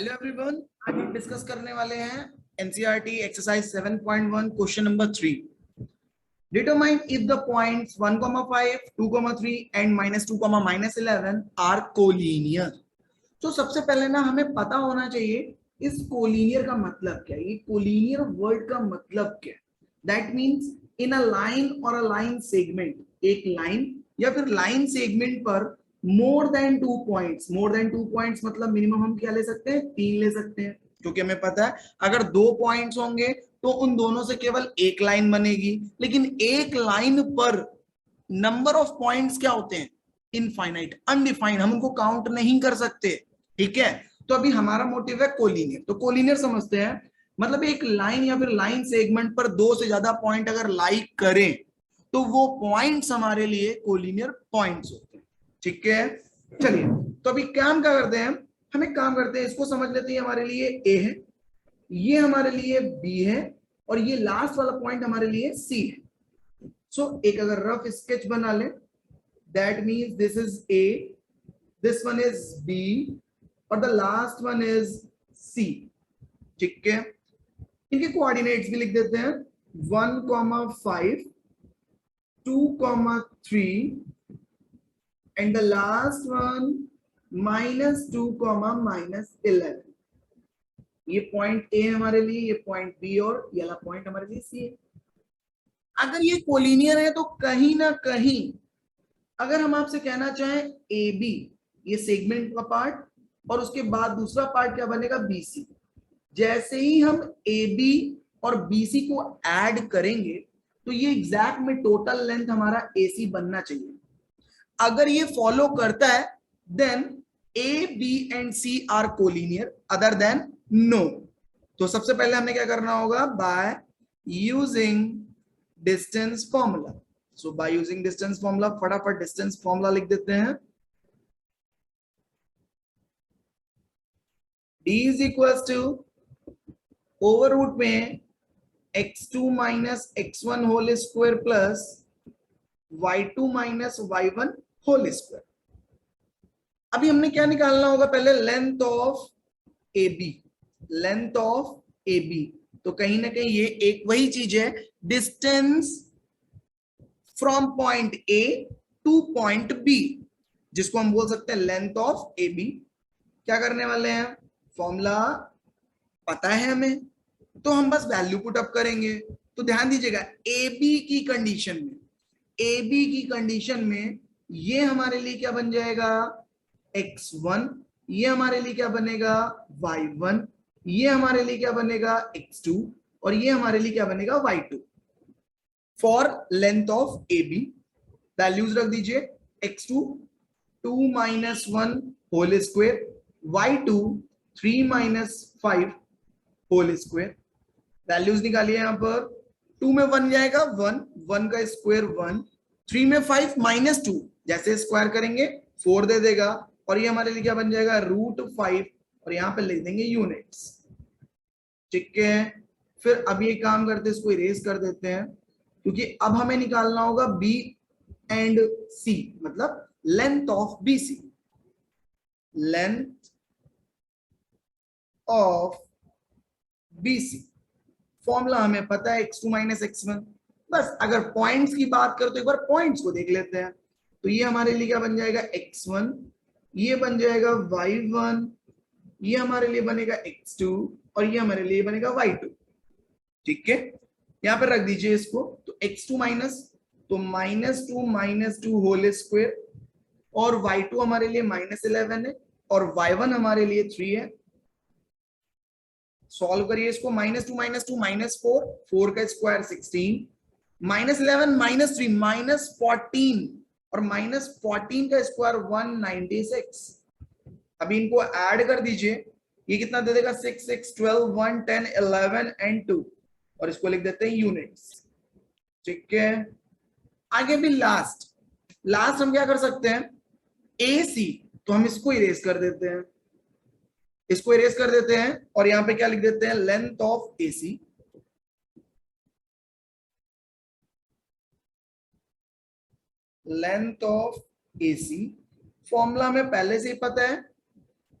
Hello everyone, आज हम discuss करने वाले हैं NCERT exercise 7.1 question number 3. Determine if the points 1,5, 2,3 and -2, -11 are collinear. तो सबसे पहले ना हमें पता होना चाहिए इस कोलिनियर का मतलब क्या है. ये कोलिनियर वर्ड का मतलब क्या है. That means in a line और अ लाइन सेगमेंट, एक लाइन या फिर लाइन सेगमेंट पर मोर देन 2 पॉइंट्स मतलब मिनिमम हम क्या ले सकते हैं, 3 ले सकते हैं. क्योंकि हमें पता है अगर 2 पॉइंट्स होंगे तो उन दोनों से केवल एक लाइन बनेगी, लेकिन एक लाइन पर नंबर ऑफ पॉइंट्स क्या होते हैं, इनफाइनाइट, अनडिफाइंड, हम उनको काउंट नहीं कर सकते. ठीक है, तो अभी हमारा मोटिव है कोलिनियर. तो कोलिनियर समझते हैं, मतलब एक लाइन या फिर लाइन सेगमेंट पर 2 से ज्यादा पॉइंट अगर लाइक करें तो वो पॉइंट्स हमारे लिए कोलिनियर पॉइंट्स होते हैं. ठीक है, चलिए तो अभी काम क्या करते हैं, हम एक काम करते हैं, इसको समझ लेते हैं. हमारे लिए ए है, ये हमारे लिए बी है, और ये लास्ट वाला पॉइंट हमारे लिए सी है. सो एक अगर रफ स्केच बना ले, that means this is A, this one is B और the last one is C. ठीक है, इनके कोऑर्डिनेट्स भी लिख देते हैं. 1,5, 2,3 and the last one -2, -11. ये पॉइंट ए हमारे लिए, ये पॉइंट बी और ये वाला पॉइंट हमारे लिए सी है. अगर ये कोलिनियर है तो कहीं ना कहीं अगर हम आपसे कहना चाहें ए बी, ये सेगमेंट का पार्ट, और उसके बाद दूसरा पार्ट क्या बनेगा, बी सी. जैसे ही हम ए बी और बी सी को ऐड करेंगे तो ये एग्जैक्ट में टोटल लेंथ हमारा ए सी बनना चाहिए. अगर ये फॉलो करता है then A B and C are collinear, other than no. तो सबसे पहले हमें क्या करना होगा, by using distance formula. So by using distance formula, फटाफट डिस्टेंस फॉर्मूला लिख देते हैं. d is equal to over root में x2 minus x1 whole square plus y2 minus y1 whole square. अभी हमने क्या निकालना होगा, पहले length of A B, length of A B. तो कहीं ना कहीं ये एक वही चीज है, distance from point A to point B, जिसको हम बोल सकते हैं लेंथ ऑफ ए बी. क्या करने वाले हैं, फॉर्मूला पता है हमें, तो हम बस वैल्यू पुट अप करेंगे. तो ध्यान दीजिएगा, ए बी की कंडीशन में, ए बी की कंडीशन में ये हमारे लिए क्या बन जाएगा, x1, ये हमारे लिए क्या बनेगा, y1, ये हमारे लिए क्या बनेगा, x2, और ये हमारे लिए क्या बनेगा, y2. For length of A B values रख दीजिए, x2 2 minus 1 whole square, y2 3 minus 5 whole square. Values निकालिए, यहां पर 2 में 1 जाएगा 1, 1 का स्क्वायर 1, 3 में 5 -2, जैसे स्क्वायर करेंगे 4 दे देगा, और ये हमारे लिए क्या बन जाएगा, √5, और यहां पे लिख देंगे यूनिट्स. ठीक है, फिर अब ये काम करते इसको इरेज कर देते हैं, क्योंकि अब हमें निकालना होगा बी एंड सी, मतलब length of B C, length of B C. Formula हमें पता है x2 माइनस x1. बस अगर पॉइंट्स की बात करें तो एक बार पॉइंट्स को देख लेते हैं. तो ये हमारे लिए क्या बन जाएगा, x1, ये बन जाएगा y1, ये हमारे लिए बनेगा x2, और ये हमारे लिए बनेगा y2. ठीक है, यहां पर रख दीजिए इसको. तो x2 माइनस, तो -2 होल स्क्वायर, और y2 हमारे लिए -11 है, और y1 हमारे लिए 3 है. सॉल्व करिए इसको, -2 -4, 4 का स्क्वायर 16, -11 -3 -14, और -14 का स्क्वायर 196. अभी इनको ऐड कर दीजिए, ये कितना दे देगा, 6 6 12 1 10 11 एंड 2, और इसको लिख देते हैं यूनिट्स. ठीक है, आगे भी लास्ट हम क्या कर सकते हैं, ए सी, तो हम इसको इरेज कर देते हैं, इसको इरेज कर देते हैं, और यहां पे क्या लिख देते हैं, length of A C, length of A C. Formula में पहले से ही पता है,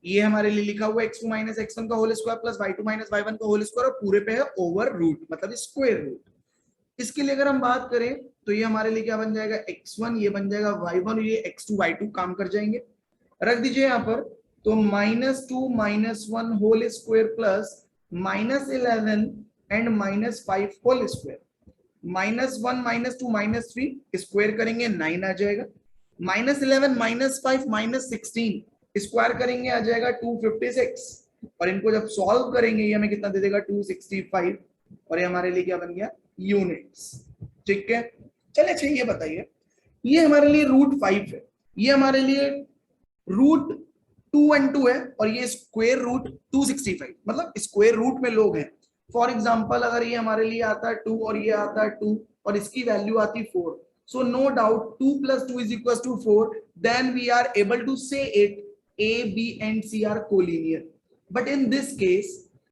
ये हमारे लिए लिखा हुआ x2 माइनस x1 का whole square plus y2 minus y1 का होल स्क्वायर, और पूरे पे है ओवर रूट मतलब स्क्वायर रूट। इसके लिए अगर हम बात करें तो ये हमारे लिए क्या बन जाएगा x1, ये बन जाएगा y1 और ये x2 y2 काम कर जाएंगे। रख दीजिए यहाँ पर, तो -2 -1 whole square plus -11 and -5 whole square, -1 -2 -3 square करेंगे 9 आ जाएगा, -11 -5 -16 स्क्वायर करेंगे आ जाएगा 256, और इनको जब सॉल्व करेंगे ये हमें कितना दे देगा 265, और ये हमारे लिए क्या बन गया यूनिट्स। ठीक है, चलिए अच्छा ये बताइए, ये हमारे लिए √5 है, ये हमारे लिए √2 and 2 है, और ये स्क्वायर रूट 265, मतलब स्क्वायर रूट में लोग हैं। फॉर एग्जाम्पल अगर ये हमारे लिए आता है 2 और ये आता है 2 और इसकी वैल्यू आती 4, so no doubt 2 plus 2 is equals to 4, then we are able to say it A, B and C are collinear. But in this case